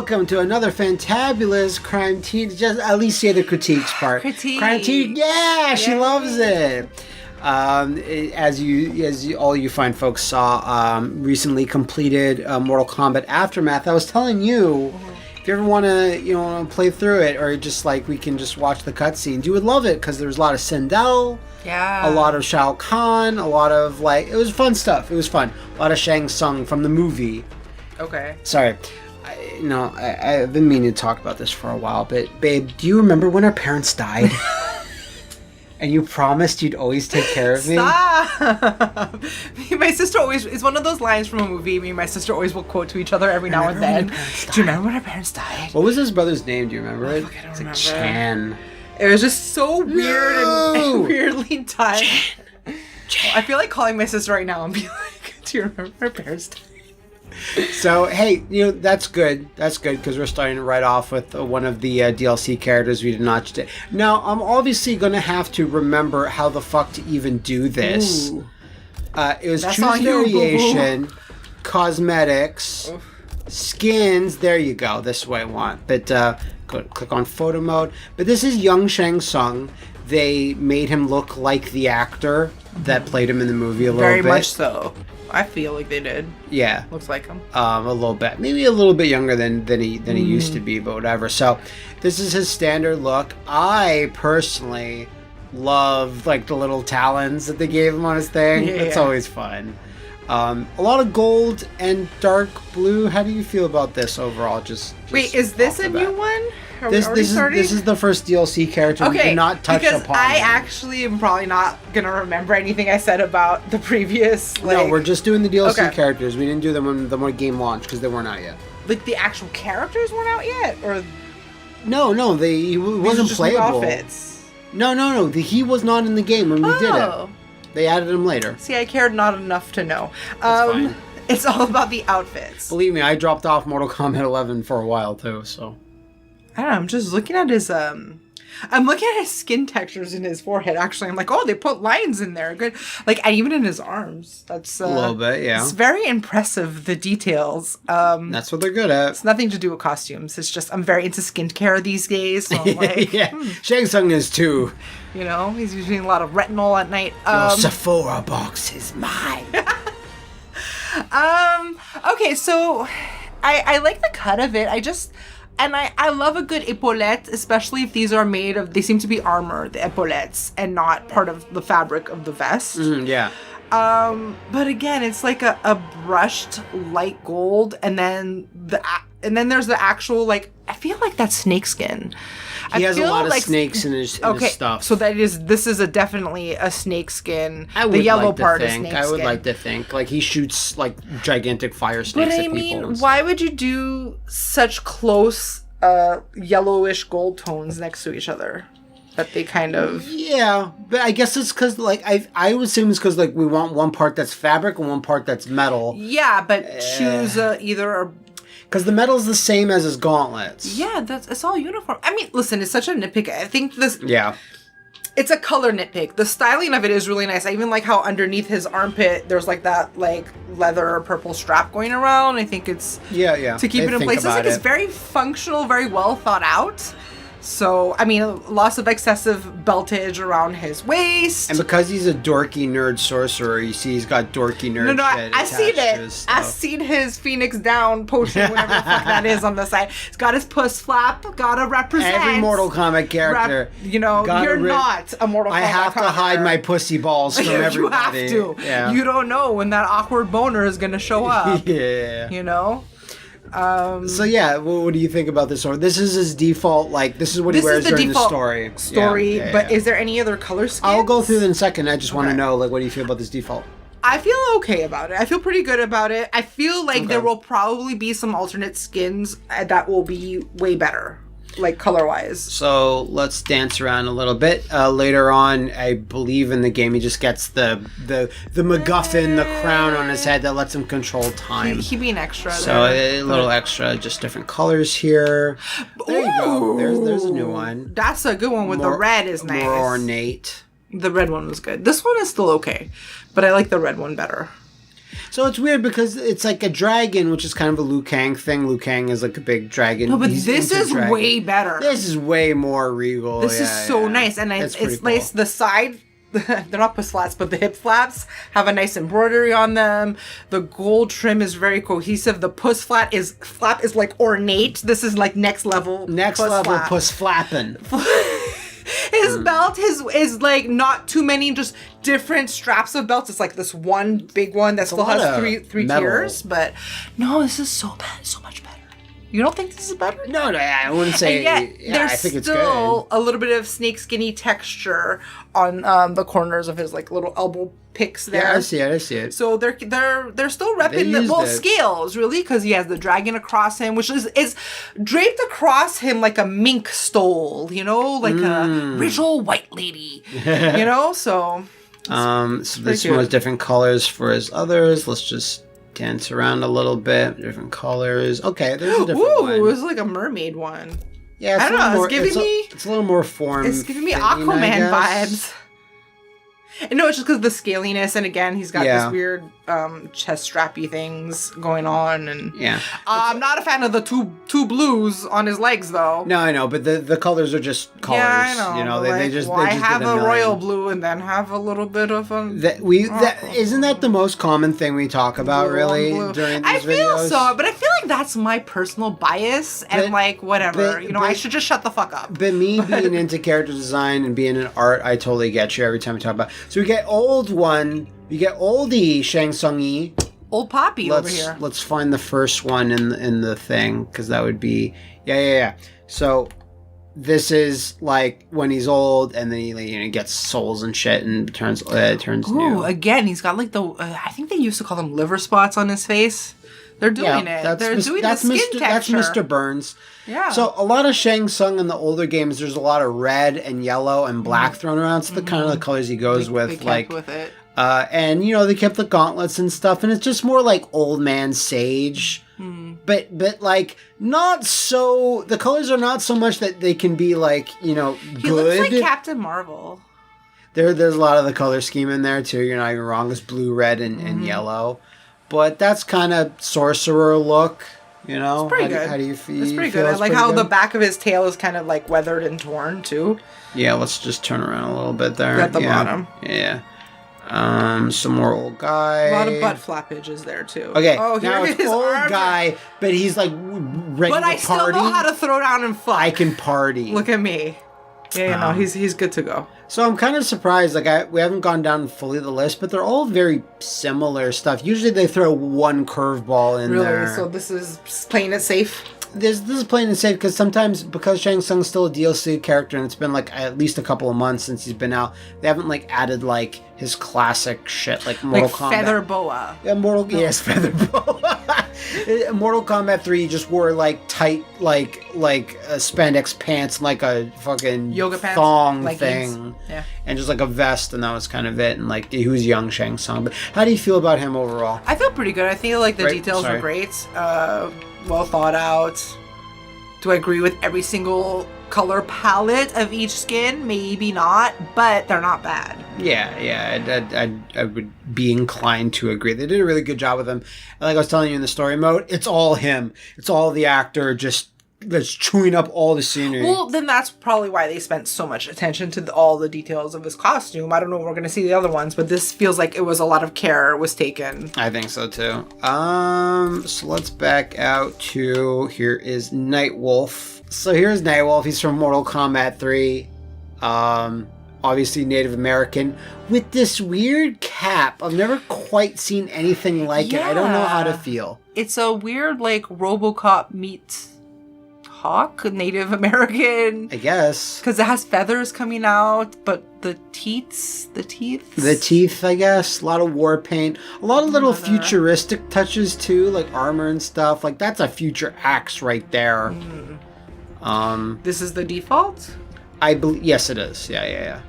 welcome to another fantabulous Krymetina. Just at least say the critiques part. Critique, yeah, she loves it. As all you fine folks saw, recently completed Mortal Kombat Aftermath. I was telling you, if you ever want to, play through it, or just like we can just watch the cutscenes, you would love it because there's a lot of Sindel, a lot of Shao Kahn, a lot of it was fun stuff. It was fun. A lot of Shang Tsung from the movie. Okay. Sorry. I've been meaning to talk about this for a while, but babe, do you remember when our parents died? And you promised you'd always take care of me? Stop! My sister always, it's one of those lines from a movie. Me and my sister always will quote to each other every now and then. Do you remember when our parents died? What was his brother's name? Do you remember it? I don't remember. Chan. It was just so weird and weirdly timed. Chan. I feel like calling my sister right now and be like, do you remember when our parents died? So, hey, that's good. That's good because we're starting right off with one of the DLC characters we did not today. Now, I'm obviously going to have to remember how the fuck to even do this. It was choose variation, cosmetics, skins. There you go. This is what I want. But click on photo mode. But this is young Shang Tsung. They made him look like the actor that played him in the movie a little bit. Very much so. I feel like they did. Yeah. Looks like him. A little bit. Maybe a little bit younger than he used to be, but whatever. So, this is his standard look. I personally love, the little talons that they gave him on his thing. Yeah. It's always fun. A lot of gold and dark blue. How do you feel about this overall? Wait, is this a new one? This is the first DLC character we did not touch upon. Because I actually am probably not going to remember anything I said about the previous, No, we're just doing the DLC characters. We didn't do them when game launched because they weren't out yet. The actual characters weren't out yet? Or No, he wasn't playable. Outfits? No. He was not in the game when we did it. They added him later. See, I cared not enough to know. That's fine. It's all about the outfits. Believe me, I dropped off Mortal Kombat 11 for a while too, so... I don't know, I'm just looking at his, I'm looking at his skin textures in his forehead, actually. I'm like, they put lines in there. Good. And even in his arms. That's... a little bit, yeah. It's very impressive, the details. That's what they're good at. It's nothing to do with costumes. It's just, I'm very into skincare these days, so I'm like... yeah, Shang Tsung is too. He's using a lot of retinol at night. Your Sephora box is mine. Okay, so I like the cut of it. And I love a good epaulette, especially if these are made of, they seem to be armor, the epaulettes, and not part of the fabric of the vest. Yeah. But again, it's like a brushed light gold, and then there's the actual, I feel like that's snakeskin. He has a lot of snakes in his stuff. So this is definitely a snakeskin. The yellow part is snakeskin. I would like to think. He shoots, gigantic fire snakes at people. But why would you do such close yellowish gold tones next to each other? That they kind of... Yeah, but I guess it's because, I would assume it's because, we want one part that's fabric and one part that's metal. Yeah, but choose either a... Because the metal's the same as his gauntlets. Yeah, it's all uniform. I mean, listen, it's such a nitpick. I think this... Yeah. It's a color nitpick. The styling of it is really nice. I even like how underneath his armpit, there's that leather purple strap going around. I think it's... Yeah. To keep it in place. It's very functional, very well thought out. So, I mean, lots of excessive beltage around his waist. And because he's a dorky nerd sorcerer, you see he's got dorky nerd shit I've seen it. I've seen his Phoenix Down potion, whatever the fuck that is on the side. He's got his puss flap, gotta represent. Every Mortal Kombat character. You're not a Mortal Kombat I have to hide my pussy balls from everybody. You have to. Yeah. You don't know when that awkward boner is gonna show up. Yeah. So yeah, what do you think about this? Or this is his default, this is what he wears during the story. But is there any other color skins? I'll go through it in a second. I just want to know, what do you feel about this default? I feel okay about it. I feel pretty good about it. I feel like there will probably be some alternate skins that will be way better. Color-wise. So let's dance around a little bit. Later on, I believe in the game, he just gets the MacGuffin, the crown on his head that lets him control time. He'd be an extra. So a little extra, just different colors here. There you go. There's a new one. That's a good one with the red is nice. More ornate. The red one was good. This one is still okay, but I like the red one better. So it's weird because it's like a dragon, which is kind of a Liu Kang thing. Liu Kang is like a big dragon. No, but He's this into is dragon. way better. This is way more regal. This is so nice, and it's nice. The side, they're not puss flats, but the hip flaps have a nice embroidery on them. The gold trim is very cohesive. The puss flap is like ornate. This is like next level. Puss flapping. His belt is like not too many, just different straps of belts. It's like this one big one that still has three tiers. But no, this is so bad, so much better. You don't think this is better? No, I wouldn't say. And yet, there's I think it's still good. a little bit of snake skinny texture on the corners of his like little elbow picks there. Yeah, I see it. So they're still repping the scales, really, because he has the dragon across him, which is draped across him like a mink stole, you know, like a ritual white lady, you know. So so there's some different colors for his others. Let's just dance around a little bit. Different colors. Okay, there's a different one. Ooh, it was like a mermaid one. Yeah, I don't know. It's a little more form. It's giving me Aquaman vibes. No, it's just because of the scaliness, and again, he's got this weird chest strappy things going on, and I'm not a fan of the two blues on his legs, though. No, I know, but the colors are just colors. Yeah, I know. You know, they just have a royal blue and then have a little bit of a. Isn't that the most common thing we talk about, blue really, during these videos? I feel so, but I feel like that's my personal bias, and like whatever, I should just shut the fuck up. But me being into character design and being in art, I totally get you every time we talk about. So we get oldie Shang Tsung-y. Old Poppy over here. Let's find the first one in the thing, because that would be So this is like when he's old, and then he gets souls and shit, and turns new. Again, he's got like I think they used to call them liver spots on his face. They're doing it. They're doing the skin texture. That's Mr. Burns. Yeah. So a lot of Shang Tsung in the older games, there's a lot of red and yellow and black thrown around. It's the kind of the colors he goes with. They kept with it. And they kept the gauntlets and stuff, and it's just more like old man sage. But like not so. The colors are not so much that they can be like good. He looks like Captain Marvel. There's a lot of the color scheme in there too. You're not even wrong. It's blue, red, and yellow. But that's kind of sorcerer look, It's pretty good. How do you feel? It's pretty good. I like how the back of his tail is kind of like weathered and torn too. Yeah, let's just turn around a little bit there. At the bottom. Yeah. Some more old guy. A lot of butt flappage is there too. Okay. Oh, now it's old guy, but he's like ready to party. But I still know how to throw down and fuck. I can party. Look at me. Yeah, he's good to go. So I'm kind of surprised. Like we haven't gone down fully the list, but they're all very similar stuff. Usually they throw one curveball in there. Really? So this is playing it safe? This is playing it safe because sometimes, because Shang Tsung's still a DLC character and it's been like at least a couple of months since he's been out, they haven't like added like his classic shit like Mortal Kombat. Feather Boa. Yeah, yes, Feather Boa. Mortal Kombat 3 just wore like tight like spandex pants and like a fucking yoga pants, thong thing. Yeah. And just like a vest, and that was kind of it. And like he was young Shang Tsung. But how do you feel about him overall? I feel pretty good. I feel like the details were great. Well thought out. Do I agree with every single color palette of each skin? Maybe not, but they're not bad. Yeah, I would be inclined to agree. They did a really good job with him. And like I was telling you in the story mode, it's all him. It's all the actor just that's chewing up all the scenery. Well, then that's probably why they spent so much attention to all the details of his costume. I don't know if we're going to see the other ones, but this feels like it was a lot of care was taken. I think so too. So let's back out to, here is Nightwolf. So here's Nightwolf. He's from Mortal Kombat 3. Obviously Native American with this weird cap. I've never quite seen anything like it. I don't know how to feel. It's a weird like RoboCop meets Hawk, Native American, I guess, because it has feathers coming out, but the teeth, I guess. A lot of war paint, a lot of little futuristic touches too, like armor and stuff. Like that's a future axe right there. This is the default. I believe, yes, it is. Yeah.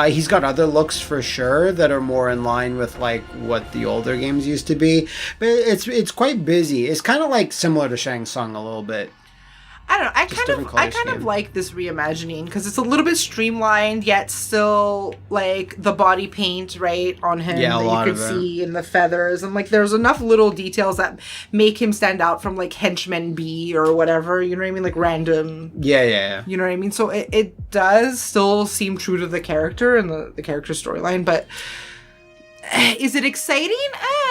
He's got other looks for sure that are more in line with like what the older games used to be, but it's quite busy. It's kind of like similar to Shang Tsung a little bit. I don't know. different color I kind of scheme. like this reimagining because it's a little bit streamlined, yet still like the body paint right on him Yeah, a that lot you can of it. see in the feathers, and like there's enough little details that make him stand out from like henchman B or whatever. You know what I mean? Like random. Yeah. You know what I mean? So it does still seem true to the character and the character storyline, but. Is it exciting?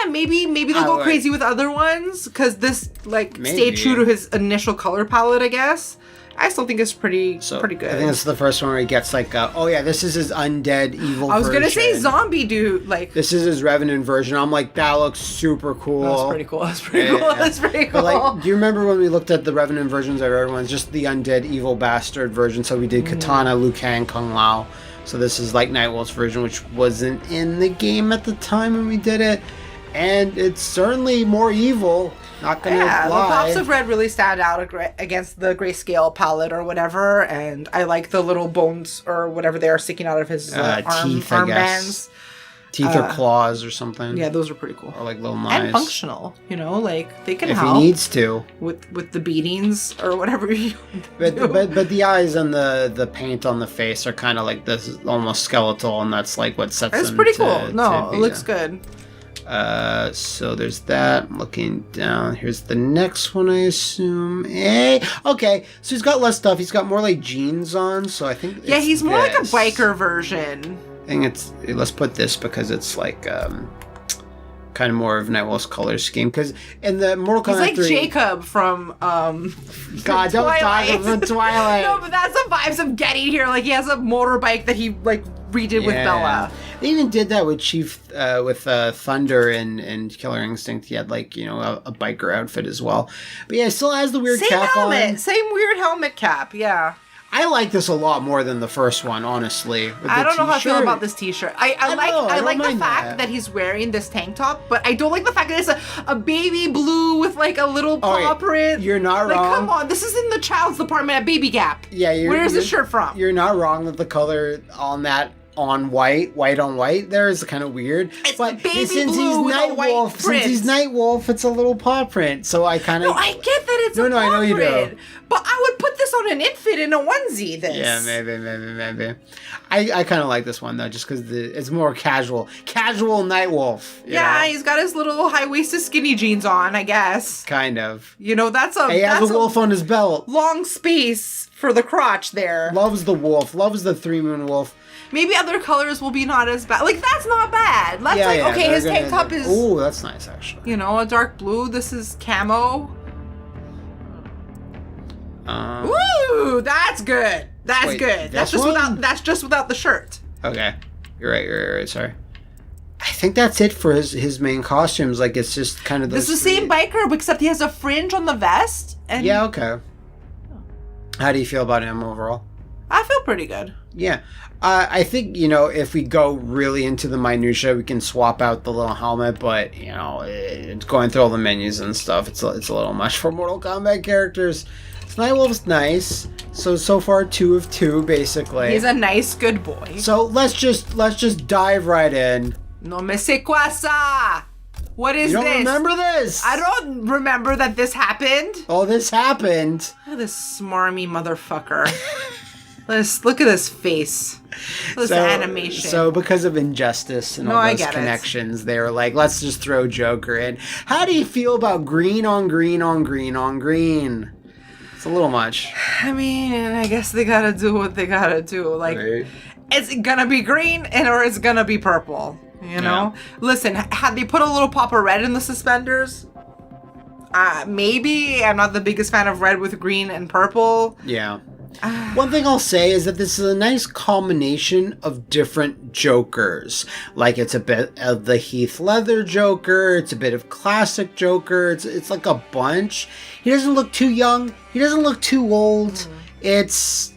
Maybe they'll go crazy with other ones because this stayed true to his initial color palette, I guess. I still think it's pretty good. I think this is the first one where he gets like, this is his undead evil. I was gonna say zombie dude. Like this is his Revenant version. I'm like, that looks super cool. That's pretty cool. That's pretty cool. That's pretty cool. But like, do you remember when we looked at the Revenant versions of everyone's just the undead evil bastard version? So we did Katana, Liu Kang, Kung Lao. So this is like Nightwolf's version, which wasn't in the game at the time when we did it. And it's certainly more evil. Not gonna lie. The pops of red really stand out against the grayscale palette or whatever. And I like the little bones or whatever they are sticking out of his arm bands. Teeth or claws or something. Yeah, those are pretty cool. Or like little knives. And functional, like they can if help. If he needs to. With the beatings or whatever you do. But the eyes and the paint on the face are kind of like this almost skeletal, and that's like what sets It's them pretty to, cool. No, to it looks good. So there's that. I'm looking down. Here's the next one, I assume. Hey, okay. So he's got less stuff. He's got more like jeans on. So I think he's more like a biker version. I think let's put this because it's like kind of more of Nightwolf's color scheme. Because in the Mortal Kombat he's like 3, Jacob from God, don't die from Twilight. No, but that's the vibes I'm getting here. Like he has a motorbike that he like redid with Bella. They even did that with Chief with Thunder and Killer Instinct. He had like a biker outfit as well. But yeah, it still has the weird cap helmet. on. Same weird helmet cap. Yeah. I like this a lot more than the first one, honestly. I don't know how I feel about this t-shirt. I like the fact that he's wearing this tank top, but I don't like the fact that it's a baby blue with like a little paw print. You're not wrong. Come on, this is in the child's department at Baby Gap. Yeah, where's this shirt from? You're not wrong that the color on that on white on white there is kind of weird. It's but baby since blue he's with a white print. Since he's Nightwolf, it's a little paw print. So I kind of I get that it's a paw I know you print. do. But I would put this on an infant in a onesie. Yeah, maybe. I kind of like this one though, just because it's more casual Nightwolf. Yeah, he's got his little high-waisted skinny jeans on, I guess. Kind of. That's he has a wolf on his belt. Long space for the crotch there. Loves the wolf. Loves the 3-moon wolf. Maybe other colors will be not as bad. Like, that's not bad. That's okay, his tank top is... Ooh, that's nice, actually. A dark blue. This is camo. Ooh, that's good. That's good. That's just without the shirt. Okay. You're right. Sorry. I think that's it for his main costumes. Like, it's just kind of those... This is the same biker, except he has a fringe on the vest. And... Yeah, okay. How do you feel about him overall? I feel pretty good. Yeah. I think, if we go really into the minutia, we can swap out the little helmet, but, it's going through all the menus and stuff. It's a little much for Mortal Kombat characters. Nightwolf's nice. So far 2 of 2, basically. He's a nice, good boy. So let's just dive right in. No me sé quoi ça. What is this? You don't remember this? I don't remember that this happened. Oh, this happened. Look at this smarmy motherfucker. Let's look at his face. This animation. So because of Injustice and all those connections, they were like, let's just throw Joker in. How do you feel about green on green on green on green? It's a little much. I mean, I guess they gotta do what they gotta do. Like, it's gonna be green or it's gonna be purple. Yeah. Listen, had they put a little pop of red in the suspenders, maybe. I'm not the biggest fan of red with green and purple. Yeah. One thing I'll say is that this is a nice combination of different Jokers. Like, it's a bit of the Heath Ledger Joker, it's a bit of classic Joker, it's like a bunch. He doesn't look too young, he doesn't look too old. It's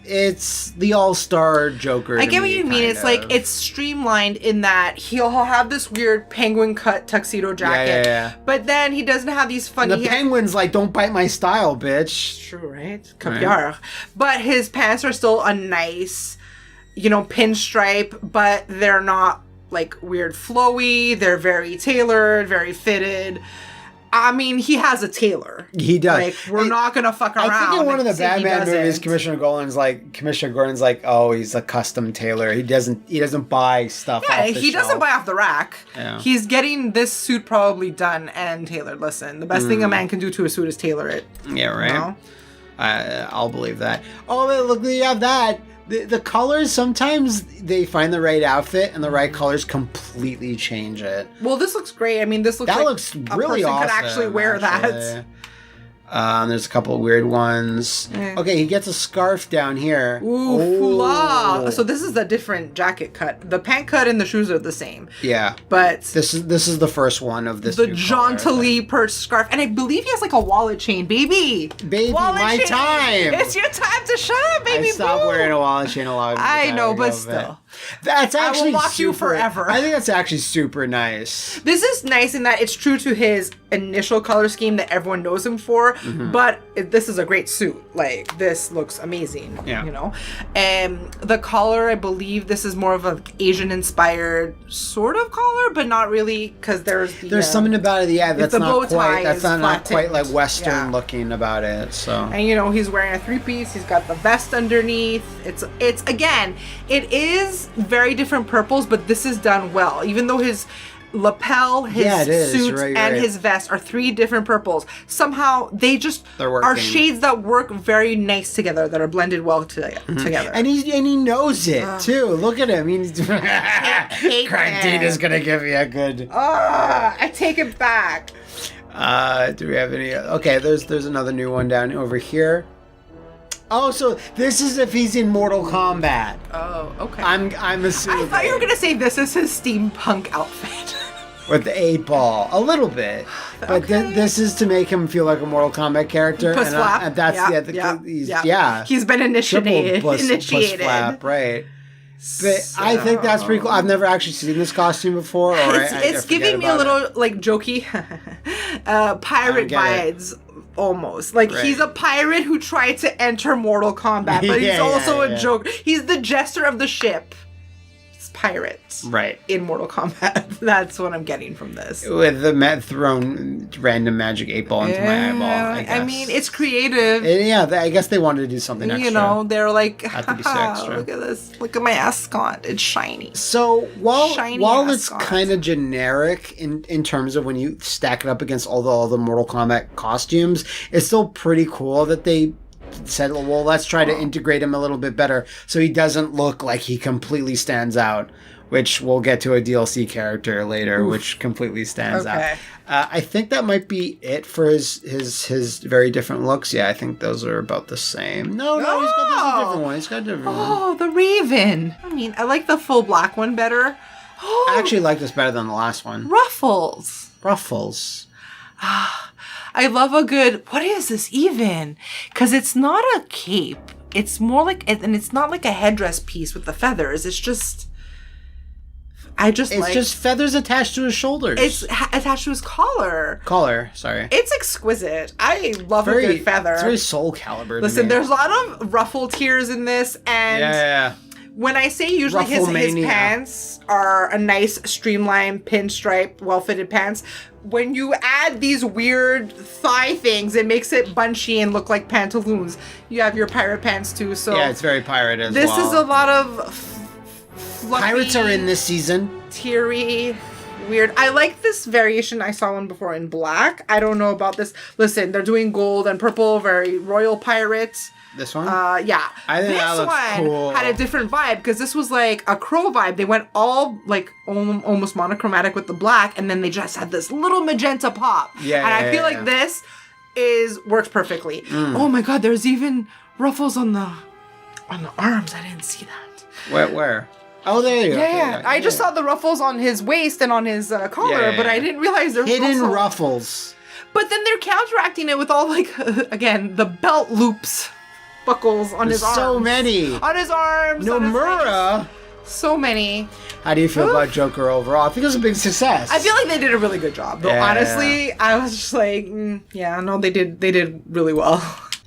the all-star Joker. I get what you mean. It's like it's streamlined in that he'll have this weird penguin cut tuxedo jacket. Yeah. But then he doesn't have these funny... And the penguin's like, don't bite my style, bitch. True, right? Caviar. But his pants are still a nice, pinstripe, but they're not like weird flowy. They're very tailored, very fitted. I mean, he has a tailor. He does. Like, we're not gonna fuck around. I think in one of the and say he Batman movies, doesn't. Commissioner Gordon's like, oh, he's a custom tailor. He doesn't buy stuff. Yeah, off the he doesn't shelf. buy off the rack. Yeah. He's getting this suit probably done and tailored. Listen, the best thing a man can do to a suit is tailor it. Yeah, right. You know? I'll believe that. Oh, look, you have that. The colors, sometimes they find the right outfit and the right colors completely change it. Well, this looks great. I mean, this looks That like looks really a person awesome. could actually wear that. There's a couple of weird ones. Okay, he gets a scarf down here. Ooh, fula. So this is a different jacket cut. The pant cut and the shoes are the same. Yeah. But This is the first one of this. the new jauntily perched scarf. And I believe he has like a wallet chain. Baby, Baby, my time. It's your time to shine, baby. I stopped boo. wearing a wallet chain a long time I know, ago, but still. That's I will actually lock you super, forever. I think that's actually super nice. This is nice in that it's true to his initial color scheme that everyone knows him for, but this is a great suit. Like, this looks amazing, Yeah. you know? And the collar, I believe this is more of an Asian-inspired sort of collar, but not really, because there's Something about it, yeah, that's the not bow tie quite, that's is not quite flat-tipped. like Western Yeah. looking about it, so. And you know, he's wearing a three-piece, he's got the vest underneath. It's again, it is very different purples, but this is done well. Even though his lapel, his Yeah, it is. suit, Right, and right. his vest are three different purples. Somehow they're working. are shades that work very nice together, that are blended well together. And he knows it too. Look at him. He's hate Krymetina's him. gonna give you a good. I take it back. Do we have any? Okay, there's another new one down over here. Oh, so this is if he's in Mortal Kombat. Oh, okay. I'm assuming. I thought you were gonna say this is his steampunk outfit. With the 8-ball, a little bit, but Okay. this is to make him feel like a Mortal Kombat character, Puss flap. and that's He's been initiated. Triple puss initiated. flap, right? But I think that's pretty cool. I've never actually seen this costume before. Or It's I giving forget me a about little it. like jokey pirate get it. vibes. Almost like Right. he's a pirate who tried to enter Mortal Kombat, but he's Yeah, also yeah. a joke. He's the jester of the ship. It's pirates, Right. In Mortal Kombat. That's what I'm getting from this. With the thrown random magic 8-ball into my eyeball. I guess. mean, it's creative. I guess they wanted to do something extra. You know, they're like, Had to be so extra. look at this. Look at my ascot. It's shiny. So Shiny while it's ascot. kind of generic in terms of when you stack it up against all the Mortal Kombat costumes, it's still pretty cool that they said, well, let's try to integrate him a little bit better so he doesn't look like he completely stands out, which we'll get to a DLC character later, which completely stands Okay. out. I think that might be it for his very different looks. Yeah, I think those are about the same. No, he's got a different one. He's got a different one. Oh, the Raven. I mean, I like the full black one better. Oh, I actually like this better than the last one. ruffles. Ruffles. I love a good, what is this even? Because it's not a cape. It's more like, and it's not like a headdress piece with the feathers. It's just, It's just feathers attached to his shoulders. It's attached to his collar. Collar, sorry. It's exquisite. I love a good feather. It's very Soul Calibur. Listen, there's a lot of ruffle tears in this, and yeah. when I say usually his Rufflemania. pants are a nice streamlined pinstripe, well-fitted pants, when you add these weird thigh things, it makes it bunchy and look like pantaloons. You have your pirate pants too, so Yeah, it's very pirate as this well. is a lot of fluffy, Pirates are in this season. teary, weird. I like this variation. I saw one before in black. I don't know about this. Listen, they're doing gold and purple, very royal pirates. This one? Yeah. I think this that looks one cool. had a different vibe because this was like a crow vibe. They went all like almost monochromatic with the black, and then they just had this little magenta pop. Yeah, and I yeah, feel yeah. like this works perfectly. Oh my god, there's even ruffles on the arms. I didn't see that. Where? Oh, there you go. Yeah, I just saw the ruffles on his waist and on his collar, Yeah, but I yeah. didn't realize there's hidden also... ruffles. But then they're counteracting it with all like again the belt loops, buckles on his arms. So many. On his arms. on his legs. Nomura. So many. How do you feel about Joker overall? I think it was a big success. I feel like they did a really good job. Though Yeah. honestly, I was just like, yeah, no, they did really well.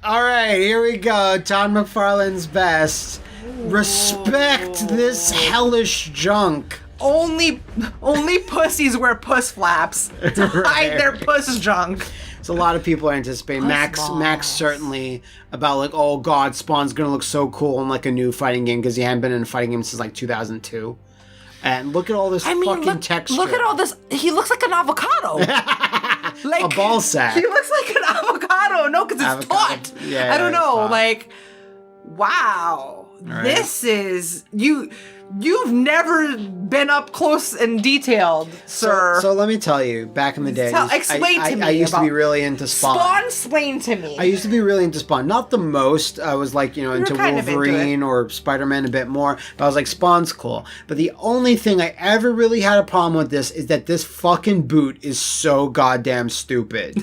All right, here we go. Todd McFarlane's best. Respect this hellish junk. only pussies wear puss flaps to hide their puss junk. So a lot of people are anticipating Max certainly about like, oh god, Spawn's gonna look so cool in like a new fighting game because he hadn't been in a fighting game since like 2002. And look at all this fucking texture. Look at all this. He looks like an avocado. Like a ball sack. He looks like an avocado. No, because it's taut. Yeah, I don't know. taut. Like, wow. Right. This is You've never been up close and detailed, sir. So let me tell you, back in the day, Explain to me. I used to be really into Spawn. Explain to me. I used to be really into Spawn. Not the most. I was like, into Wolverine or Spider-Man a bit more. But I was like, Spawn's cool. But the only thing I ever really had a problem with this is that this fucking boot is so goddamn stupid.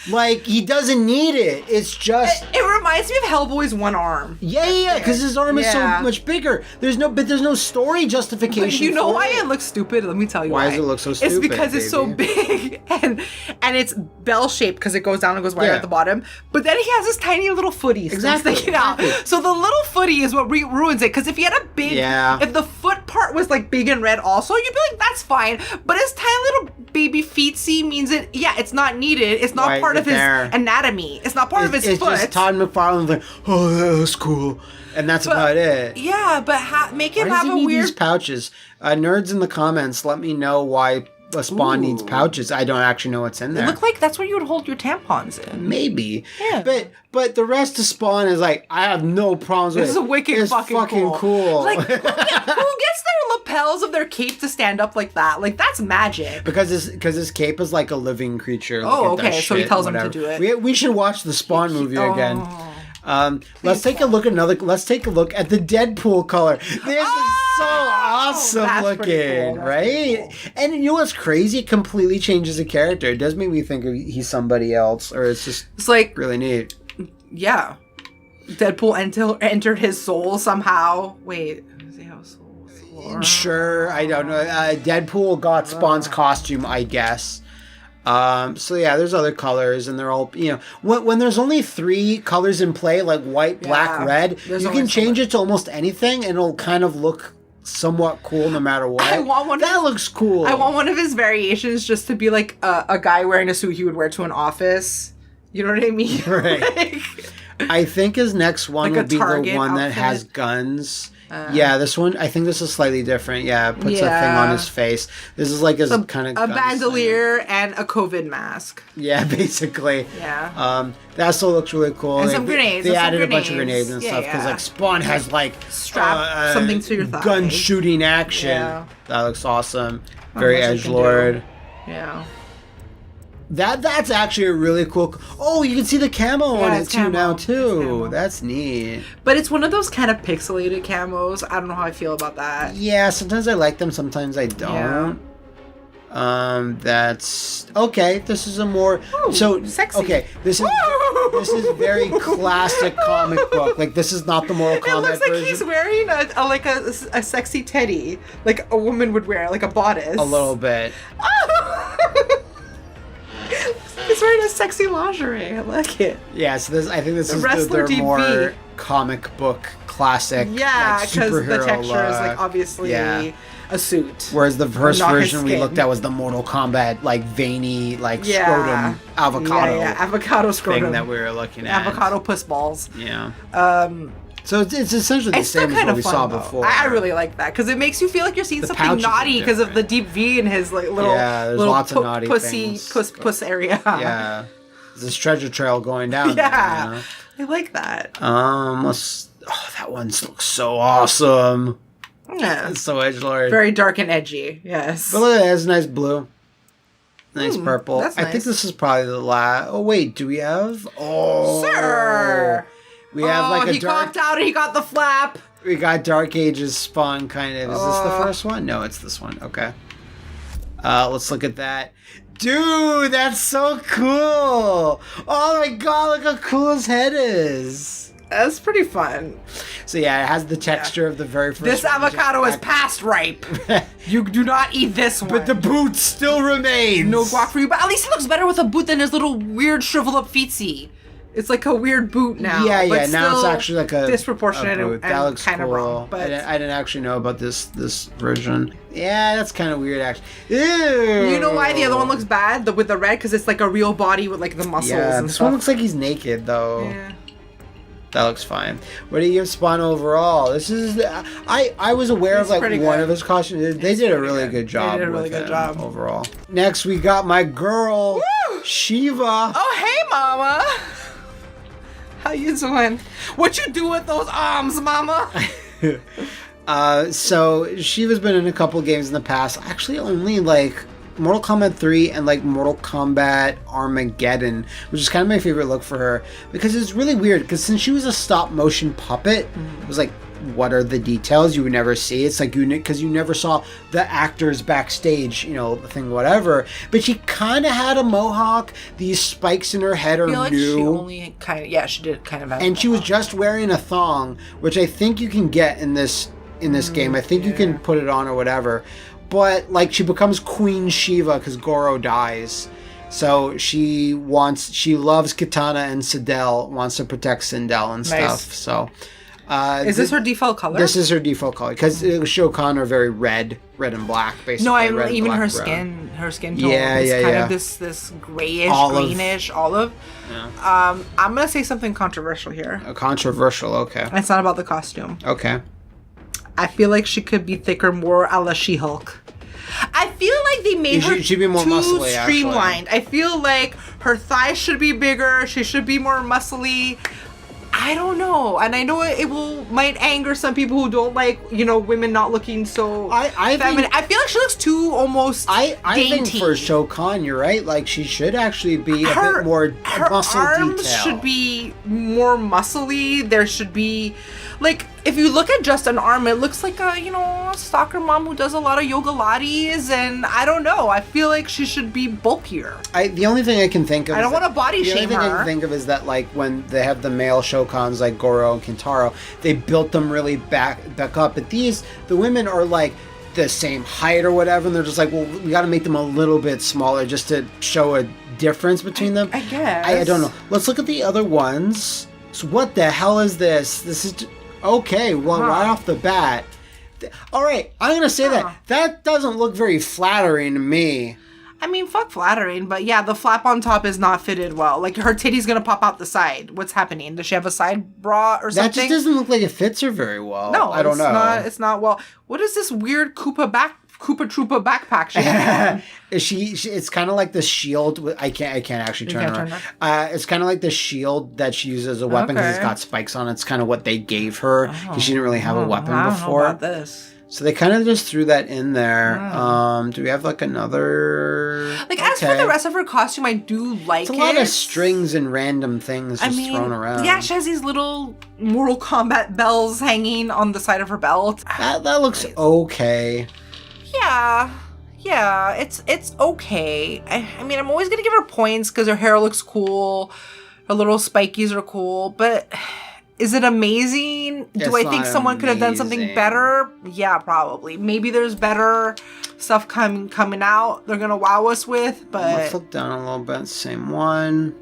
Like, he doesn't need it. It's just... It reminds me of Hellboy's one arm. Yeah, because his arm is so much bigger. There's no story justification. But you know why it looks stupid? Let me tell you why. Why does it look so stupid? It's because it's so big and it's bell-shaped because it goes down and goes wide at the bottom. But then he has this tiny little footy sticking out. So the little footy is what ruins it. Because if he had a big... Yeah. If the foot part was like big and red also, you'd be like, that's fine. But his tiny little baby feetsy means it... Yeah, it's not needed. It's not part of his anatomy. It's not part of his foot. It's just Todd McFarlane's like, oh, that was cool. And that's about it. Yeah, but make him have a weird... these pouches? Nerds in the comments, let me know why a Spawn needs pouches. I don't actually know what's in there. It looked like that's where you would hold your tampons in. Maybe. Yeah. But the rest of Spawn is like, I have no problems with it. This is wicked fucking cool. Like, who gets their lapels of their cape to stand up like that? Like, that's magic. Because his cape is like a living creature. Oh, okay. So he tells him to do it. We should watch the Spawn movie again. Let's take a look at the Deadpool color. This is so awesome looking, cool. right? Cool. And you know what's crazy? It completely changes the character. It does make me think he's somebody else, or it's like really neat. Yeah, Deadpool entered his soul somehow. Wait, does he have a soul? Sure, I don't know. Deadpool got Spawn's costume, I guess. So yeah, there's other colors, and they're all, when there's only 3 colors in play, like white, black, red, you can change it to almost anything, and it'll kind of look somewhat cool no matter what. That looks cool. I want one of his variations just to be like a guy wearing a suit he would wear to an office. You know what I mean? Right. I think his next one will be the one that has guns. This one, I think this is slightly different. Yeah, it puts a thing on his face. This is like a kind of a bandolier and a COVID mask. Yeah, basically. Yeah. That still looks really cool. And some grenades. They added a bunch of grenades and stuff because like Spawn has like something to your thigh. Gun shooting action. Yeah. That looks awesome. Very edgelord. Yeah. That's actually a really cool... Oh, you can see the camo on it now, too. That's neat. But it's one of those kind of pixelated camos. I don't know how I feel about that. Yeah, sometimes I like them, sometimes I don't. Yeah. That's... Okay, this is a more... sexy. Okay, this is very classic comic book. Like, this is not the Mortal Kombat version. It looks like he's wearing a sexy teddy. Like a woman would wear, like a bodice. A little bit. He's wearing a sexy lingerie. I like it. Yeah, so I think this is their more comic book classic. Yeah, because like, the texture is like obviously a suit. Whereas the first version we looked at was the Mortal Kombat like veiny scrotum avocado. Yeah, avocado scrotum thing that we were looking at. Avocado puss balls. Yeah. So it's essentially the same as what we saw before. I really like that because it makes you feel like you're seeing something naughty because of the deep V in his like little there's lots of naughty things. puss area. Yeah, there's this treasure trail going down. Yeah, I like that. That one looks so awesome. Yeah, it's so edgelord. Very dark and edgy. Yes, but look at that, it's nice blue. Nice purple. That's nice. I think this is probably the last. Oh wait, do we have? Oh, sir. We have like a he cocked out and he got the flap. We got Dark Ages Spawn kind of. Is this the first one? No, it's this one. Okay. Let's look at that. Dude, that's so cool. Oh my god, look how cool his head is. That's pretty fun. So yeah, it has the texture of the very first This avocado is past ripe. You do not eat this one. But the boot still remains. No guac for you, but at least he looks better with a boot than his little weird shriveled up feetsy. It's like a weird boot now. Yeah, but yeah. Now it's still actually like a disproportionate boot. and That looks kind of cool. wrong. But I didn't actually know about this version. Yeah, that's kind of weird, actually. Ew. you know why the other one looks bad with the red? Because it's like a real body with like the muscles. Yeah, and this stuff. one looks like he's naked though. Yeah. That looks fine. What do you give Spawn overall? This is I was aware of like pretty one good. of his costumes. They did a really good job. They did a really with good him job overall. Next, we got my girl Woo! Shiva. Oh, hey, mama. How you doing? What you do with those arms, mama? So Shiva's been in a couple games in the past. Actually, only like Mortal Kombat 3 and like Mortal Kombat Armageddon, which is kind of my favorite look for her because it's really weird. Because since she was a stop motion puppet, it was like, what are the details you would never see? It's like because you never saw the actors backstage, you know, the thing, whatever. But she kind of had a mohawk. These spikes in her head are I feel like new. she only kind of, she did kind of have And she was just wearing a thong, which I think you can get in this game. I think you can put it on or whatever. But like she becomes Queen Shiva because Goro dies. So she loves Kitana and Sindel, wants to protect Sindel and stuff. So is this her default color? This is her default color because Shao Kahn are very red and black, basically. No, red, even black, her brown. skin tone Yeah, is yeah, kind yeah. of this grayish, greenish olive. Yeah. I'm gonna say something controversial here. Controversial, okay. It's not about the costume. Okay. I feel like she could be thicker, more a la She-Hulk. I feel like they made her she'd be more too muscly, streamlined. I feel like her thighs should be bigger. She should be more muscly. I don't know, and I know it might anger some people who don't like women not looking so feminine. I feel like she looks too almost. I think dainty. for Shao Kahn, you're right. Like she should actually be a bit more muscle arms detail. should be more muscly. There should be, like, if you look at just an arm, it looks like a soccer mom who does a lot of yoga lattes, and I don't know. I feel like she should be bulkier. The only thing I can think of. I don't want to body shame her. The only thing I can think of is that like when they have the male Shao Kahns like Goro and Kintaro, they built them really back up. But the women are like the same height or whatever, and they're just like, well, we got to make them a little bit smaller just to show a difference between them. I guess. I don't know. Let's look at the other ones. So what the hell is this? This is okay. Well, right off the bat. All right, I'm gonna say that doesn't look very flattering to me. I mean, fuck flattering, but yeah, the flap on top is not fitted well. Like, her titty's gonna pop out the side. What's happening? Does she have a side bra or something? That just doesn't look like it fits her very well. No, I don't know. It's not well. What is this weird Koopa Troopa backpack she has on? It's kind of like the shield. I can't actually turn her. It's kind of like the shield that she uses as a weapon because it's got spikes on it. It's kind of what they gave her because she didn't really have a weapon before. I don't know about this. So they kind of just threw that in there. Do we have like another? Like, as for the rest of her costume, I do like it. It's a lot of strings and random things just thrown around. Yeah, she has these little Mortal Kombat bells hanging on the side of her belt. That looks okay. Yeah, it's okay. I mean, I'm always gonna give her points because her hair looks cool, her little spikies are cool, but is it amazing? Do I think someone could have done something better? Yeah, probably. Maybe there's better stuff coming out they're gonna wow us with, but Let's look down a little bit. Same one.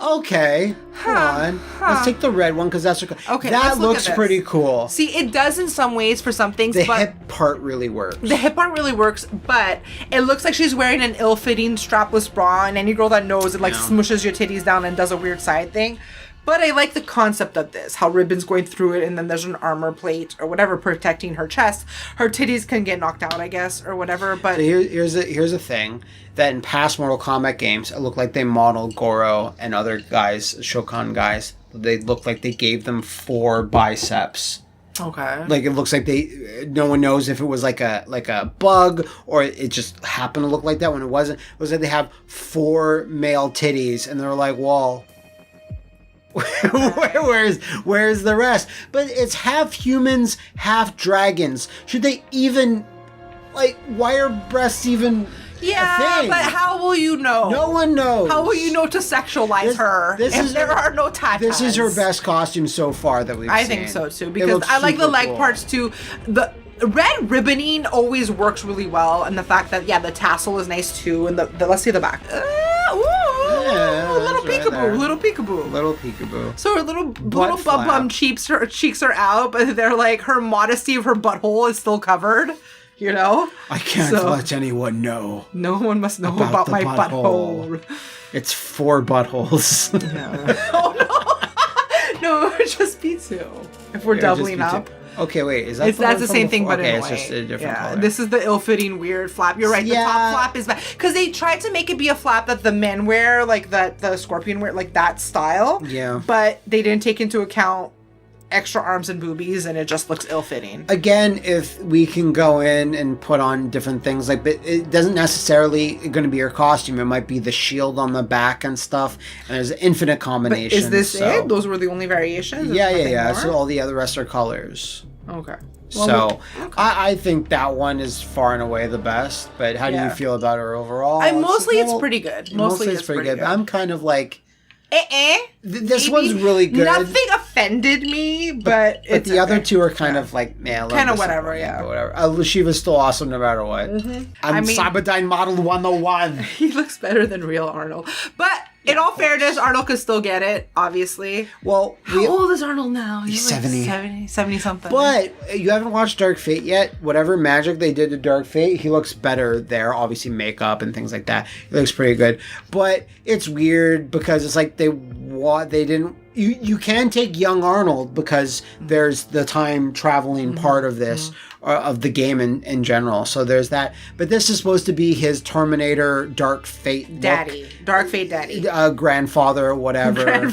Okay, hold on. Let's take the red one because that's okay. That looks pretty cool. See, it does in some ways for some things. The but hip part really works. The hip part really works, but it looks like she's wearing an ill-fitting strapless bra, and any girl that knows it smushes your titties down and does a weird side thing. But I like the concept of this, how ribbon's going through it, and then there's an armor plate or whatever protecting her chest. Her titties can get knocked out, I guess, or whatever. But so here's a thing that in past Mortal Kombat games, it looked like they modeled Goro and other guys, Shao Kahn guys. They looked like they gave them 4 biceps. Okay. Like it looks like no one knows if it was like a bug or it just happened to look like that when it wasn't. It was like they have 4 male titties, and they're like, well. Where's the rest? But it's half humans, half dragons. Should they even why are breasts even a thing? But how will you know? No one knows. How will you know to sexualize her if there are no tatas? This is her best costume so far that we've seen. I think so too, because I like the leg parts too. The red ribboning always works really well, and the fact that the tassel is nice too, and the let's see the back. Little peekaboo. there. Little peekaboo. Little peekaboo. So her little bum cheeks are out, but they're like, her modesty of her butthole is still covered. You know? I can't let anyone know. No one must know about my butthole. It's 4 buttholes. Yeah. Oh no. No, just B2. If we're doubling up. Okay, wait. Is that that's the same thing, but in a it's way. just a different color. This is the ill-fitting weird flap. You're right. The top flap is bad because they tried to make it be a flap that the men wear, like that the scorpion wear, like that style. Yeah. But they didn't take into account extra arms and boobies, and it just looks ill-fitting. Again, if we can go in and put on different things, like, but it doesn't necessarily going to be your costume. It might be the shield on the back and stuff, and there's infinite combinations. But is this it? Those were the only variations? Yeah. So all the other rest are colors. Okay. Well, I think that one is far and away the best. But how do you feel about her overall? It's pretty good. Mostly it's pretty good. I'm kind of like, this one's really good. Nothing offended me, but the other two are kind of like, man, kind of whatever. Shiva's still awesome no matter what. Mm-hmm. I'm Cyberdyne Model 101. He looks better than real Arnold, but in all fairness, Arnold could still get it. Obviously. Well, how old is Arnold now? He's like 70 something. But you haven't watched Dark Fate yet. Whatever magic they did to Dark Fate, he looks better there. Obviously, makeup and things like that. He looks pretty good. But it's weird because it's like they didn't. You can take young Arnold because there's the time traveling part of this, of the game in general. So there's that. But this is supposed to be his Terminator Dark Fate daddy. Dark Fate daddy. Grandfather or whatever.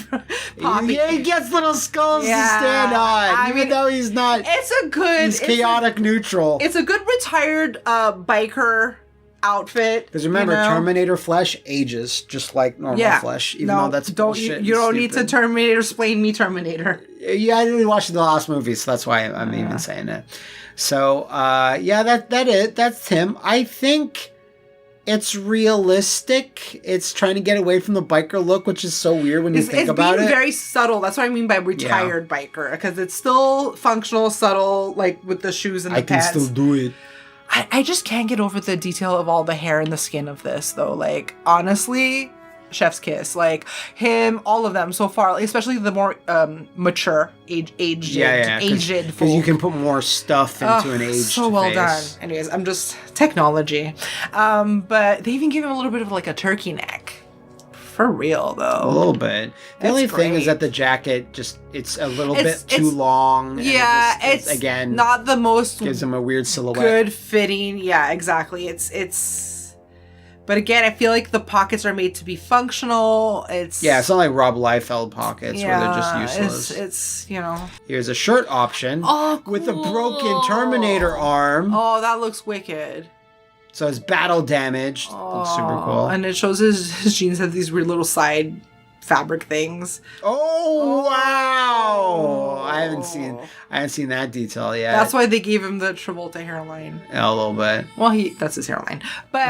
Poppy. He gets little skulls to stand on, even though he's not. He's chaotic neutral. It's a good retired biker outfit. Because remember, Terminator flesh ages just like normal flesh, even though that's bullshit. You don't need to explain me Terminator. Yeah, I didn't watch the last movie, so that's why I'm even saying it. So, that's him. I think it's realistic. It's trying to get away from the biker look, which is so weird when you think about it. It's being very subtle. That's what I mean by retired biker, because it's still functional, subtle, like with the shoes and the pants. I can still do it. I just can't get over the detail of all the hair and the skin of this, though. Like, honestly, chef's kiss. Like, him, all of them so far, especially the more mature, aged because you can put more stuff into an aged so well face. done. Anyways, I'm just technology. But they even give him a little bit of like a turkey neck. For real, though. A little bit. The only thing is that the jacket it's a little bit too long. Yeah, it's again not the most gives him a weird silhouette. Good fitting. Yeah, exactly. It's but again, I feel like the pockets are made to be functional. It's not like Rob Liefeld pockets where they're just useless. It's Here's a shirt option with a broken Terminator arm. Oh, that looks wicked. So it's battle damaged. Looks super cool. And it shows his jeans have these weird little side fabric things. Oh wow! I haven't seen that detail yet. That's why they gave him the Travolta hairline. Yeah, a little bit. Well, that's his hairline. But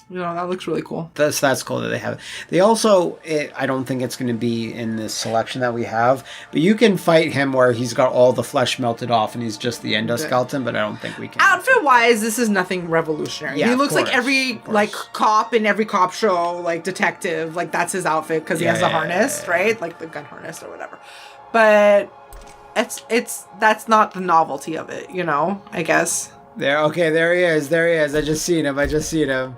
that looks really cool. That's cool that they have it. They also, I don't think it's going to be in this selection that we have, but you can fight him where he's got all the flesh melted off and he's just the endoskeleton, but I don't think we can. Outfit-wise, this is nothing revolutionary. Yeah, he looks like every cop in every cop show, like detective, like that's his outfit because he has a harness, right? Like the gun harness or whatever. But that's not the novelty of it, I guess. There he is. I just seen him.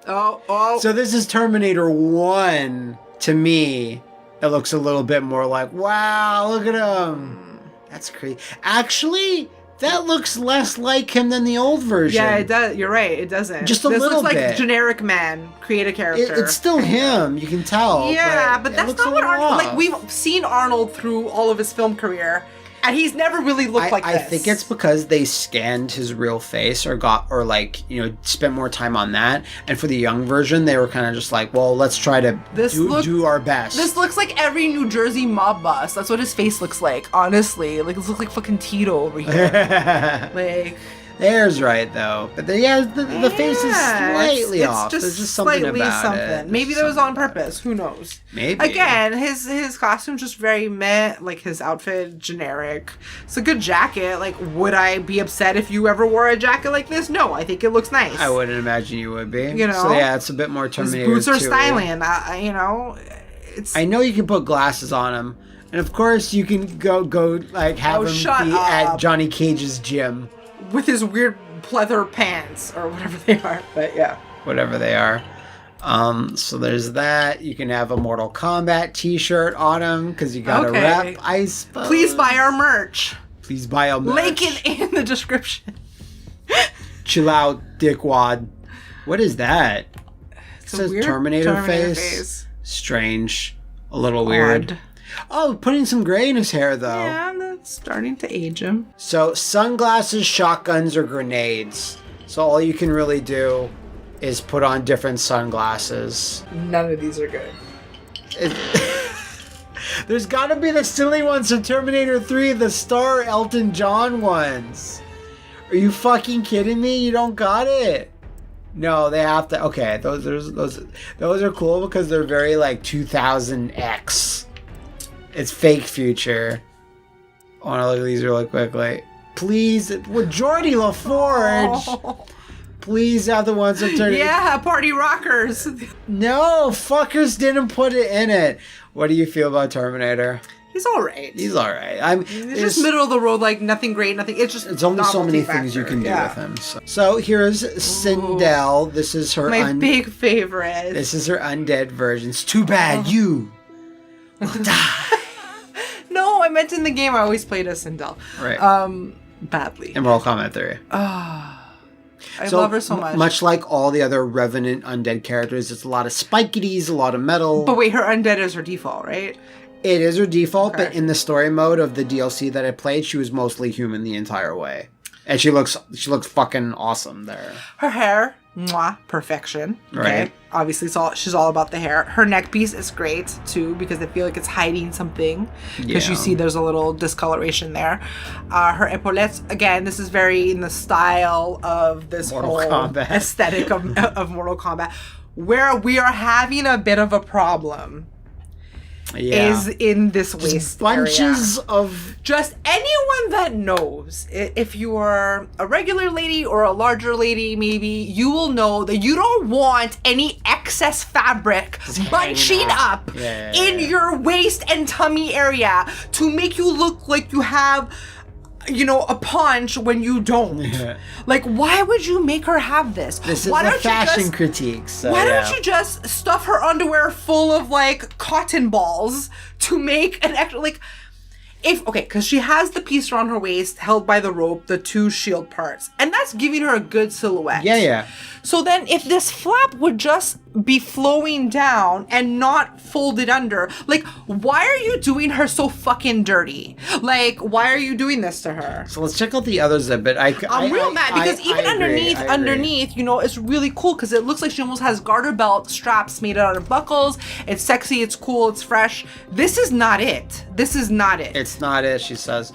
Oh. So this is Terminator 1. To me, it looks a little bit more like, wow, look at him. That's crazy. Actually, that looks less like him than the old version. Yeah, it does. You're right. It doesn't. Just a little bit. This looks like generic man. Create a character. It's still him. You can tell. Yeah, but that's not what Arnold... Like, we've seen Arnold through all of his film career. And he's never really looked like this. I think it's because they scanned his real face or spent more time on that. And for the young version, they were kind of just like, well, let's try to do our best. This looks like every New Jersey mob boss. That's what his face looks like, honestly. Like, this looks like fucking Tito over here. There's right though, but the face is slightly off. Just There's just something slightly about something. it. Maybe that was on purpose. Who knows? Maybe. Again, his costume's just very meh. Like his outfit, generic. It's a good jacket. Like, would I be upset if you ever wore a jacket like this? No, I think it looks nice. I wouldn't imagine you would be. You know, so yeah, it's a bit more Terminator. His boots are 2. styling. You know, it's. I know you can put glasses on him, and of course you can go like have him be at Johnny Cage's gym with his weird pleather pants or whatever they are. But yeah, whatever they are. So there's that. You can have a Mortal Kombat T-shirt on him because you got a rep. I suppose. Please buy our merch. Please buy our merch. Link it in the description. Chill out, dickwad. What is that? It says weird Terminator face. Strange. A little weird. Oh, putting some gray in his hair though. Yeah, that's starting to age him. So sunglasses, shotguns, or grenades. So all you can really do is put on different sunglasses. None of these are good. There's got to be the silly ones from Terminator 3, the star Elton John ones. Are you fucking kidding me? You don't got it. No, they have to. Okay, those are cool because they're very like 2000X. It's fake future. I want to look at these really quickly. Please, with Geordie LaForge. Oh. Please have the ones that turn. Yeah, party rockers. No, fuckers didn't put it in it. What do you feel about Terminator? He's all right. He's all right. He's just middle of the road, like nothing great, nothing. It's only so many things you can do with him. So here's Sindel. This is her big favorite. This is her undead version. It's too bad you will die. No, I meant in the game I always played as Sindel. Right. Badly. In Mortal Kombat 3. I love her so much. Much like all the other Revenant undead characters, it's a lot of spikities, a lot of metal. But wait, her undead is her default, right? It is her default, but in the story mode of the DLC that I played, she was mostly human the entire way. And she looks fucking awesome there. Her hair, mwah, perfection. Okay. Right. Obviously, she's all about the hair. Her neck piece is great, too, because I feel like it's hiding something. Because you see there's a little discoloration there. Her epaulettes, again, this is very in the style of this Mortal Kombat aesthetic of Mortal Kombat. Where we are having a bit of a problem is in this waist bunches area. Of just anyone that knows, if you are a regular lady or a larger lady, maybe you will know that you don't want any excess fabric bunching up in your waist and tummy area to make you look like you have, you know, a punch when you don't. Like, why would you make her have this? This is a fashion critique. So why don't you just stuff her underwear full of like cotton balls to make an extra like? Because she has the piece around her waist held by the rope, the two shield parts, and that's giving her a good silhouette. Yeah. So then if this flap would just be flowing down and not folded under, like, why are you doing her so fucking dirty? Like, why are you doing this to her? So let's check out the others a bit. I'm real mad because even underneath, you know, it's really cool because it looks like she almost has garter belt straps made out of buckles. It's sexy, it's cool, it's fresh. This is not it. It's not it, she says.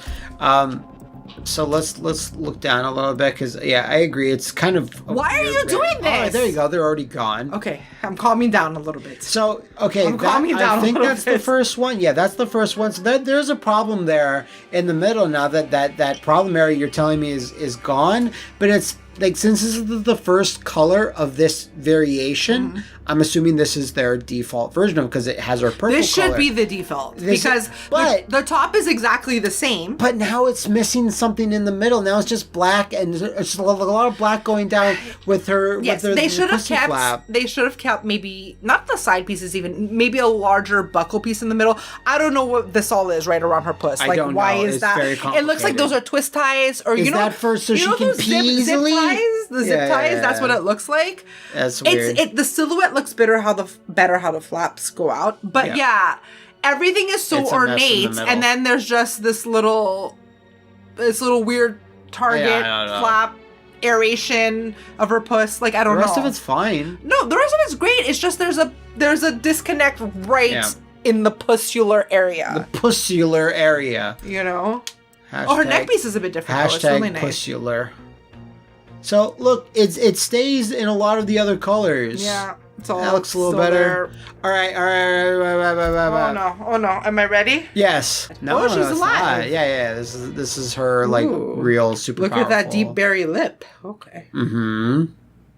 So let's look down a little bit because I agree. It's kind of. Why are you doing this? Oh, there you go. They're already gone. Okay, I'm calming down a little bit. So I think that's the first one. Yeah, that's the first one. So there's a problem there in the middle now. That problem area you're telling me is gone, but it's like since this is the first color of this variation, I'm assuming this is their default version of because it has her purple. This should color. Be the default because the top is exactly the same. But now it's missing something in the middle. Now it's just black and it's a lot of black going down with her. Yes, with her, they should have kept. Flap. They should have kept maybe not the side pieces, even maybe a larger buckle piece in the middle. I don't know what this all is right around her puss. I don't why know. is It's that? very It looks like those are twist ties, or is you know that for so she can pee easily? The zip ties. That's what it looks like. That's weird. The silhouette looks better how the flaps go out, but everything is so ornate, and then there's just this little weird target flap aeration of her puss. Like I don't know. The rest of it's fine. No, the rest of it's great. It's just there's a disconnect right in the pussular area. The pussular area. You know. Hashtag, her neck piece is a bit different. Hashtag Though. It's really nice. pussular. So look, it stays in a lot of the other colors. Yeah, it's all that looks a little still better. there. All right. Oh no! Am I ready? Yes. No, she's it's alive. not. Yeah. This is her like Ooh. real super. Look at that powerful. deep berry lip. Okay. Mm-hmm.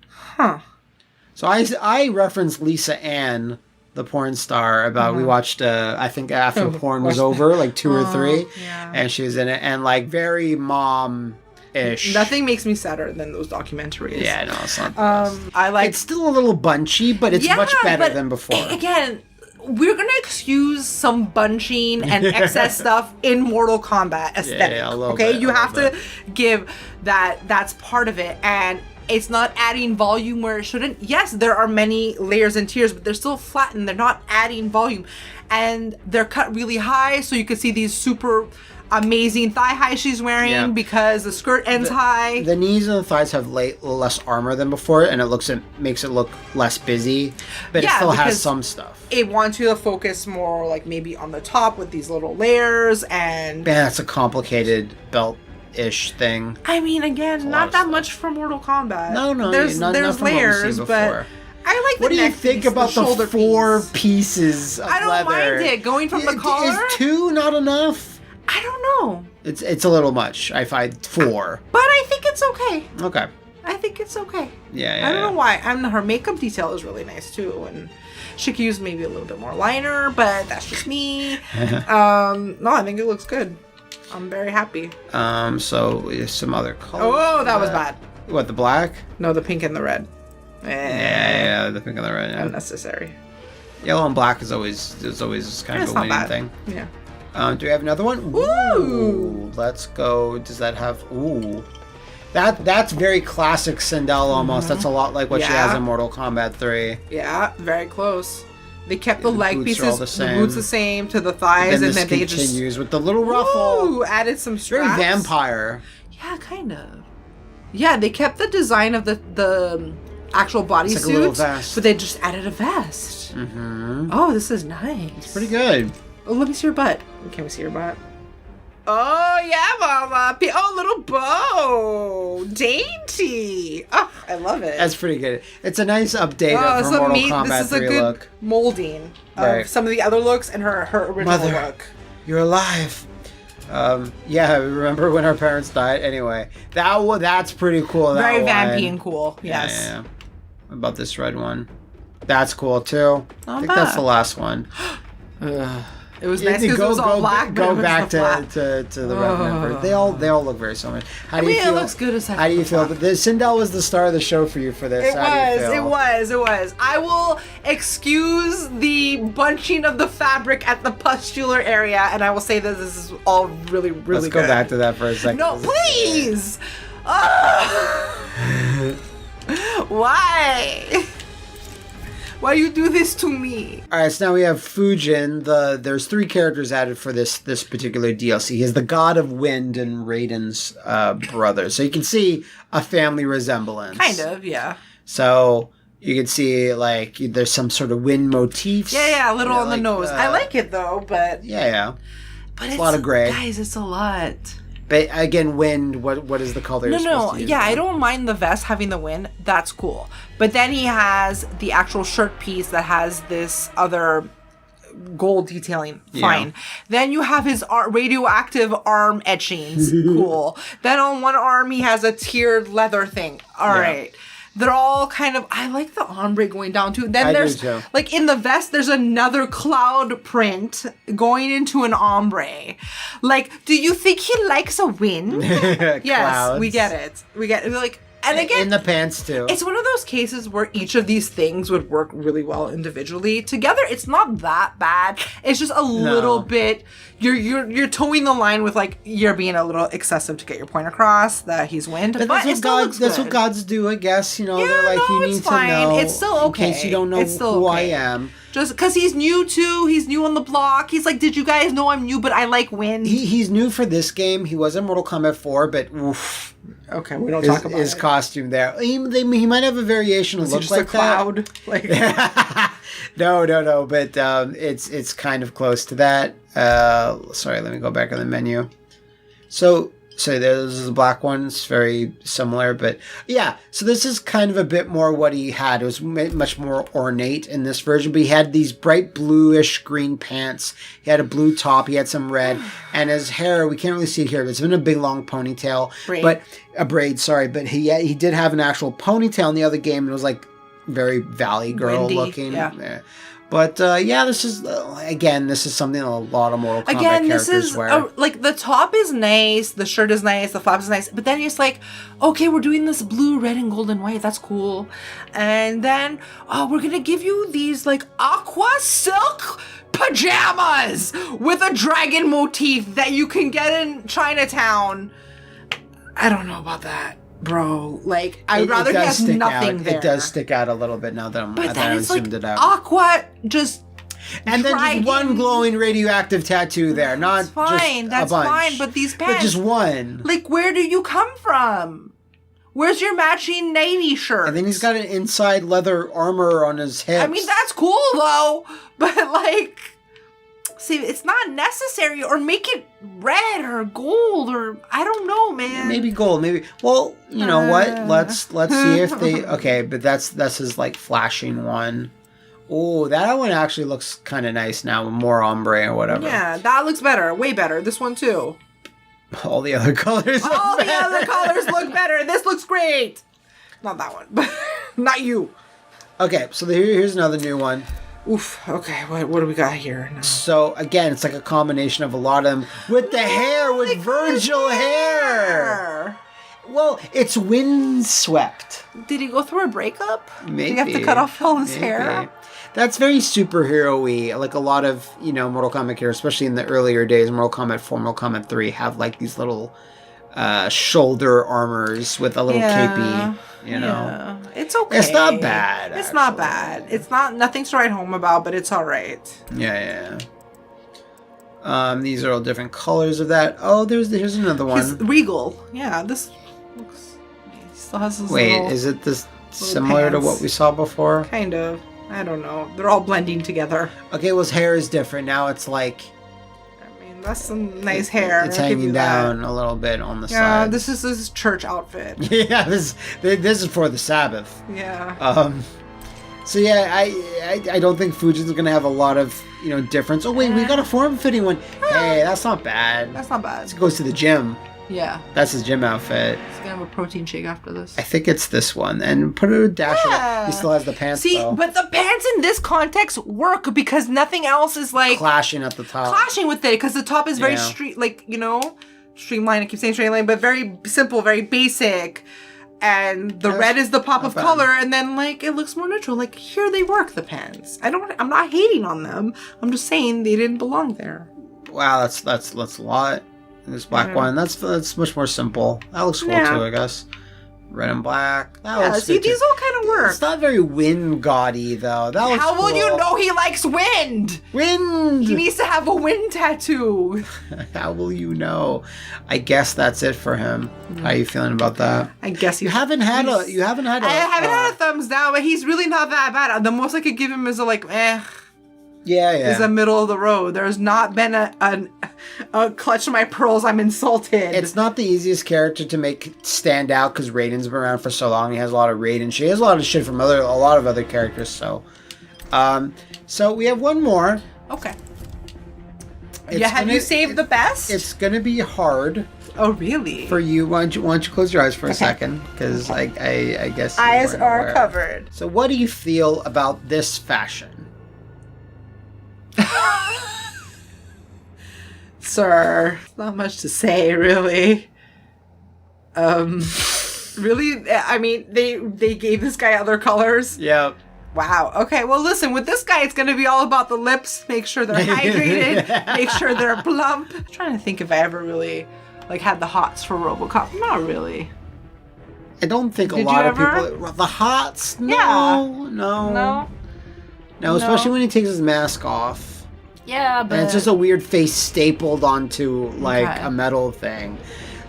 Huh. So I referenced Lisa Ann, the porn star. About we watched. I think after porn was over, like 2 or 3, yeah. and she was in it, and like very mom-ish. Nothing makes me sadder than those documentaries. Yeah, no, it's not. The best. I like. It's still a little bunchy, but it's much better than before. Again, we're gonna excuse some bunching and excess stuff in Mortal Kombat aesthetic. Yeah, a little okay, bit, you a have little to give that's part of it, and it's not adding volume where it shouldn't. Yes, there are many layers and tiers, but they're still flattened. They're not adding volume, and they're cut really high, so you can see these super amazing thigh highs she's wearing because the skirt ends high. The knees and the thighs have less armor than before, and makes it look less busy, but it still has some stuff. It wants you to focus more, like maybe on the top with these little layers, and man, that's a complicated belt-ish thing. I mean, again, not that much for Mortal Kombat. No, there's not layers, from what we've seen but before. I like the What do you neck think piece, about the shoulder 4 piece. pieces of I don't leather? mind it going from the collar. Is 2 not enough? I don't know, It's a little much. I find 4. but I think it's okay. Okay. I think it's okay. Yeah. I don't know why. Her makeup detail is really nice too, and she could use maybe a little bit more liner, but that's just me. No, I think it looks good. I'm very happy. So some other colors. Oh, that was bad. What, the black? No, the pink and the red. Yeah, the pink and the red. Yeah. Unnecessary. Yellow and black is always kind of a winning thing. Yeah. Do we have another one? Ooh. Let's go. Does that have? Ooh. That's very classic Sindel almost. That's a lot like what she has in Mortal Kombat 3. Yeah, very close. They kept the leg boots pieces, are all the same. boots the same to the thighs, Then and this then they just continues with the little ruffle. added some Very straps. vampire. Yeah, kind of. Yeah, they kept the design of the actual bodysuit, like a little vest. but they just added a vest. Mm-hmm. Oh, this is nice. Pretty good. Oh, let me see your butt. Can we see your butt? Oh, yeah, Mama. Oh, little bow. Dainty. Oh, I love it. That's pretty good. It's a nice update of her Mortal Kombat This is 3 a good look. molding of some of the other looks and her original Mother, look. you're alive. Yeah, remember when our parents died? Anyway, that's pretty cool. Very that vampy one. and cool. Yes. Yeah. What about this red one? That's cool too. I think bad. that's the last one. It was nice because it was all black. Go but it was back flat. to the red member. They all look very similar. How do you feel? It looks good as heck. How do you feel? Sindel was the star of the show for you for this. It How do you feel? it was. I will excuse the bunching of the fabric at the pustular area, and I will say that this is all really, really Let's good. go back to that for a second. No, please! Why? Why you do this to me? All right, so now we have Fujin. There's 3 characters added for this particular DLC. He's the god of wind and Raiden's brother. So you can see a family resemblance. Kind of, yeah. So you can see like there's some sort of wind motifs. Yeah, a little on like, the nose. I like it though, but Yeah. but It's a lot of gray. Guys, it's a lot. But again, wind. What is the color? you're supposed to use Yeah, now? I don't mind the vest having the wind. That's cool. But then he has the actual shirt piece that has this other gold detailing. Fine. Then you have his radioactive arm etchings. Cool. Then on one arm he has a tiered leather thing. All right. They're all kind of. I like the ombre going down too. Then there's do too. like in the vest, there's another cloud print going into an ombre. Like, do you think he likes a wind? Yes, Clouds. we get it. We get it. Like, and again, in the pants too. it's one of those cases where each of these things would work really well individually. Together, it's not that bad. It's just a little bit. You're towing the line with like you're being a little excessive to get your point across that he's wind. But that's it what still looks that's good. what gods do, I guess. You know, Yeah, they're like no, you it's need fine. to know. It's still okay. In case you don't know It's still who okay. I am. Just because he's new too. He's new on the block. He's like, did you guys know I'm new, but I like wind? He's new for this game. He was in Mortal Kombat 4, but oof. Okay, we don't talk about his it. costume there. He might have a variation of Is he look just like a cloud? Like, No, but it's kind of close to that. Sorry, let me go back on the menu. So So there's the black one. It's very similar, but yeah. So this is kind of a bit more what he had. It was much more ornate in this version, but he had these bright bluish green pants. He had a blue top. He had some red, and his hair, we can't really see it here, but it's been a big long ponytail. But a braid, sorry. But he did have an actual ponytail in the other game. It was like very Valley Girl looking. Yeah. But this is this is something a lot of Mortal Kombat characters wear. Like the top is nice, the shirt is nice, the flaps is nice, but then it's like, okay, we're doing this blue, red, and gold and white. That's cool. And then we're gonna give you these like aqua silk pajamas with a dragon motif that you can get in Chinatown. I don't know about that. Bro, like, I'd rather he has nothing there. It does stick out a little bit now that I zoomed it out. Aqua just and then just one glowing radioactive tattoo there. That's fine, a bunch. Fine, but these pants. But just one. Like, where do you come from? Where's your matching Navy shirt? And then he's got an inside leather armor on his hips. I mean, that's cool, though. But, like... See, it's not necessary, or make it red or gold, or I don't know, man. Maybe gold, maybe. Well, you know what? Let's see if they. Okay, but that's his like flashing one. Oh, that one actually looks kind of nice now, with more ombre or whatever. Yeah, that looks better, way better. This one too. All the other colors. All the other colors look better. This looks great. Not that one, but not you. Okay, so here's another new one. Oof. Okay, what do we got here now? So again, it's like a combination of a lot of them with the hair, with Virgil hair. Well, it's windswept. Did he go through a breakup? Maybe. Did he have to cut off all his hair? That's very superhero-y. Like a lot of, Mortal Kombat characters, especially in the earlier days, Mortal Kombat 4, Mortal Kombat 3, have like these little shoulder armors with a little capey. Yeah. It's okay. It's not bad. It's not bad. It's nothing to write home about, but it's all right. Yeah. These are all different colors of that. Oh, here's another one. He's regal. Yeah, this looks. He still has his is it this similar to what we saw before? Kind of. I don't know. They're all blending together. Okay, well, his hair is different now. It's like. That's some nice hair. It's hanging down a little bit on the side. Yeah, this is his church outfit. Yeah, this is for the Sabbath. Yeah. So yeah, I don't think Fujin's gonna have a lot of difference. Oh wait, we got a form-fitting one. Hey, that's not bad. That's not bad. He goes to the gym. Yeah. That's his gym outfit. He's gonna have a protein shake after this. I think it's this one. And put a dash of it. He still has the pants. See, though. But the pants in this context work because nothing else is like clashing at the top. Clashing with it because the top is very streamlined. I keep saying streamlined, but very simple, very basic. And the red is the pop of color, and then like it looks more neutral. Like here they work the pants. I'm not hating on them. I'm just saying they didn't belong there. Wow, that's a lot. This black one, that's much more simple. That looks cool too, I guess. Red and black. That looks good these all kind of work. It's not very wind gaudy though. That looks How will cool. you know he likes wind? Wind. He needs to have a wind tattoo. How will you know? I guess that's it for him. How are you feeling about that? I guess you haven't had a. I haven't had a thumbs down, but he's really not that bad. The most I could give him is a like, Yeah. Is a middle of the road. There's not been a clutch to my pearls. I'm insulted. It's not the easiest character to make stand out because Raiden's been around for so long. He has a lot of Raiden shit. He has a lot of shit from a lot of other characters. So, so we have one more. Okay. Have you saved the best? It's gonna be hard. Oh really? For you, why don't you close your eyes for a second? Because I guess eyes are covered. So, what do you feel about this fashion? Sir, not much to say, really. Really? I mean, they gave this guy other colors? Yep. Wow. Okay, well, listen, with this guy, it's going to be all about the lips. Make sure they're hydrated. Make sure they're plump. I'm trying to think if I ever really, had the hots for RoboCop. Not really. I don't think a lot of people... The hots? No. Yeah. No, especially when he takes his mask off. Yeah, but... And it's just a weird face stapled onto, a metal thing.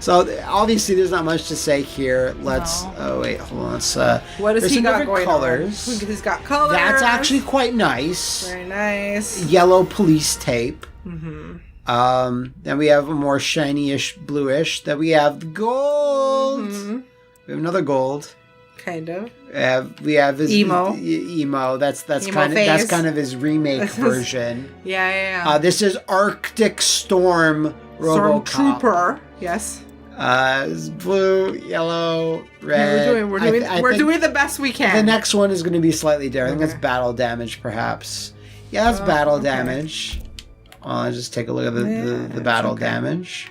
So, obviously, there's not much to say here. Let's... No. Oh, wait, hold on. Let's... What does he got going colors. on? He's got colors. That's actually quite nice. Very nice. Yellow police tape. Mm-hmm. Then we have a more shiny-ish, bluish. Then we have the gold. Mm-hmm. We have another gold. Kind of. We have his emo. That's Emo that's phase. kind of his remake version. Yeah. This is Arctic Storm RoboCop. Stormtrooper. Yes. It's blue, yellow, red. We're doing the best we can. The next one is going to be slightly different. I think that's battle damage, perhaps. Yeah, that's battle damage. Let's just take a look at the battle damage.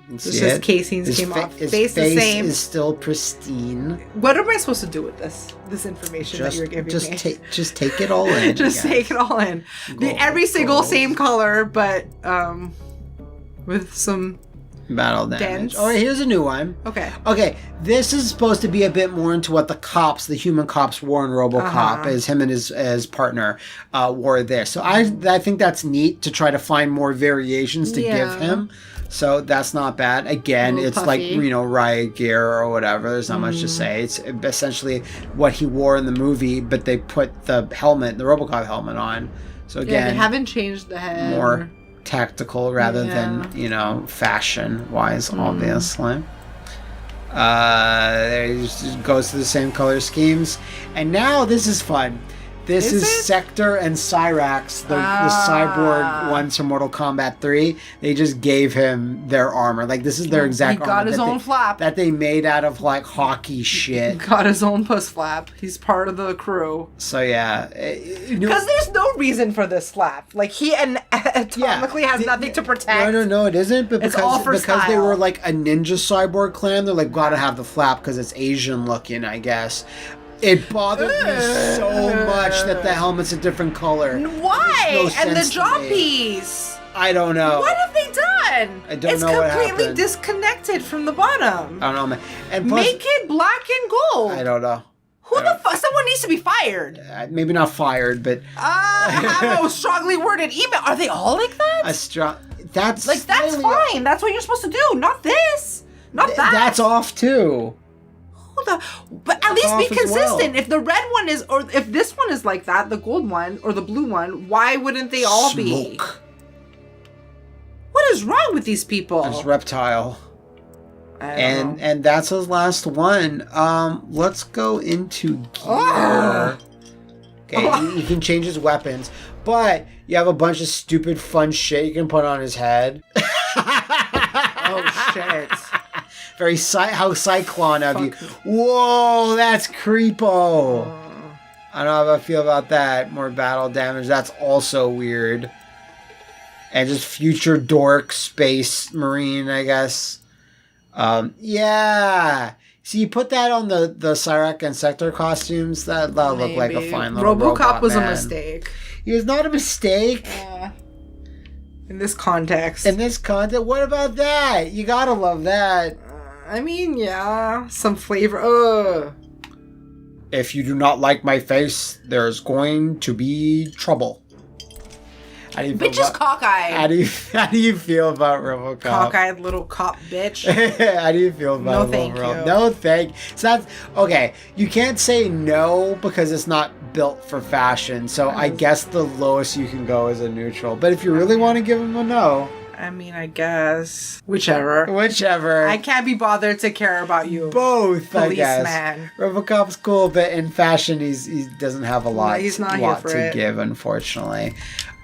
You can see his it. casings came off. His face the face same. is still pristine. What am I supposed to do with this information that you're giving me? Just take it all in. Just take it all in. Every single same color, but with some battle damage. dents. Oh, here's a new one. Okay. This is supposed to be a bit more into what the human cops wore in RoboCop, as him and his partner wore this. So I think that's neat to try to find more variations to give him. So that's not bad. Again, it's puffy. Like, riot gear or whatever. There's not much to say. It's essentially what he wore in the movie, but they put the RoboCop helmet on. So again, they haven't changed the head. More tactical rather than, fashion-wise, obviously. There he just goes to the same color schemes. And now this is fun. This is Sector and Cyrax, the cyborg ones from Mortal Kombat 3. They just gave him their armor. Like, this is their exact armor. He got his own flap. That they made out of, like, hockey shit. He got his own puss flap. He's part of the crew. So, yeah. Because there's no reason for this flap. Like, he atomically has nothing to protect. No, it isn't. But it's all for because style. they were, like, a ninja cyborg clan, they're like, gotta have the flap because it's Asian looking, I guess. It bothered me so much that the helmet's a different color. Why? And the jaw piece. I don't know. What have they done? I don't know what happened. It's completely disconnected from the bottom. I don't know, man. And plus, make it black and gold. I don't know. Who the fuck? Someone needs to be fired. Maybe not fired, but have a strongly worded email. Are they all like that? That's fine. That's what you're supposed to do. Not this. Not that. That's off too. But at least be consistent. If the red one is, or if this one is like that, the gold one or the blue one, why wouldn't they all be? What is wrong with these people? It's Reptile. And that's his last one. Let's go into gear. Okay, you can change his weapons, but you have a bunch of stupid fun shit you can put on his head. Oh shit. Very how Cyclone of you. Whoa, that's creepo. I don't know how I feel about that. More battle damage. That's also weird. And just future dork space marine, I guess. Yeah. So you put that on the Cyrax and Sector costumes, that'll look like a fine little RoboCop was man. a mistake. He was not a mistake. In this context. What about that? You gotta love that. I mean, yeah, some flavor. If you do not like my face, there's going to be trouble. Bitch is cockeyed. How do you feel about RoboCop? Cockeyed little cop bitch. How do you feel about No, thank overall? you. No, thank. So that's okay. You can't say no because it's not built for fashion. So I guess the lowest you can go is a neutral. But if you really want to give him a no. I mean, I guess. Whichever. I can't be bothered to care about you. Both, I guess. Policeman. RoboCop's cool, but in fashion, he doesn't have a lot, he's not here for to it. give, unfortunately.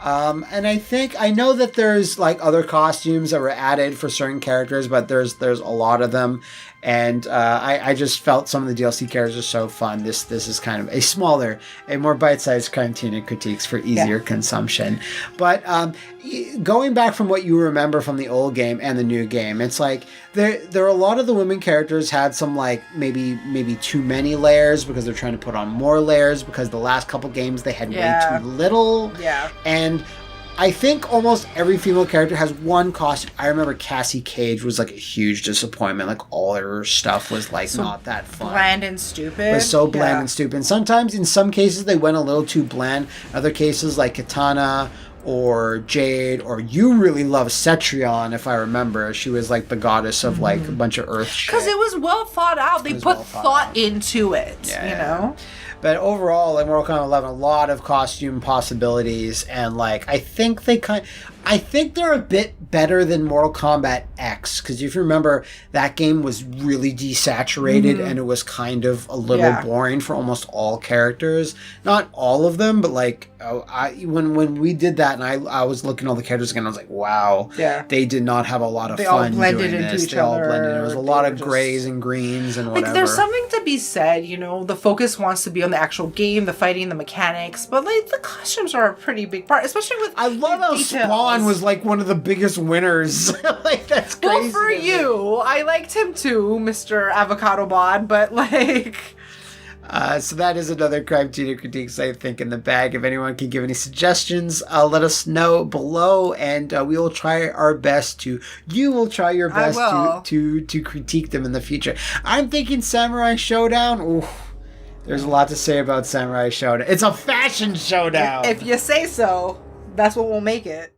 And I know that there's like other costumes that were added for certain characters, but there's a lot of them. And I just felt some of the DLC characters are so fun. This is kind of a more bite-sized Krymetina critiques for easier consumption. But going back from what you remember from the old game and the new game, it's like there are a lot of the women characters had some like maybe too many layers because they're trying to put on more layers because the last couple games they had way too little. Yeah. And I think almost every female character has one costume. I remember Cassie Cage was like a huge disappointment. Like all her stuff was like so not that fun. Bland and stupid. It was so bland and stupid. And sometimes, in some cases, they went a little too bland. Other cases, like Katana or Jade, or you really love Cetrion, if I remember. She was like the goddess of like a bunch of earth shit. Because it was well thought out. They put thought into it, you know? But overall, like Mortal Kombat 11, a lot of costume possibilities, and like I think I think they're a bit better than Mortal Kombat X, because if you remember, that game was really desaturated and it was kind of a little boring for almost all characters. Not all of them, but like when we did that and I was looking at all the characters again, I was like, wow, they did not have a lot of fun doing this. They all blended. There was a lot of grays and greens and whatever. Like, there's something to be said, you know, the focus wants to be on the actual game, the fighting, the mechanics, but like the costumes are a pretty big part, especially with I love how Spawn was like one of the biggest winners. Like, that's crazy. Well, for you, I liked him too, Mr. Avocado Bod, but like... So that is another Krymetina Critiques, I think, in the bag. If anyone can give any suggestions, let us know below, and we will try our best to... You will try your best to critique them in the future. I'm thinking Samurai Showdown. Ooh, there's a lot to say about Samurai Showdown. It's a fashion showdown! If you say so, that's what will make it.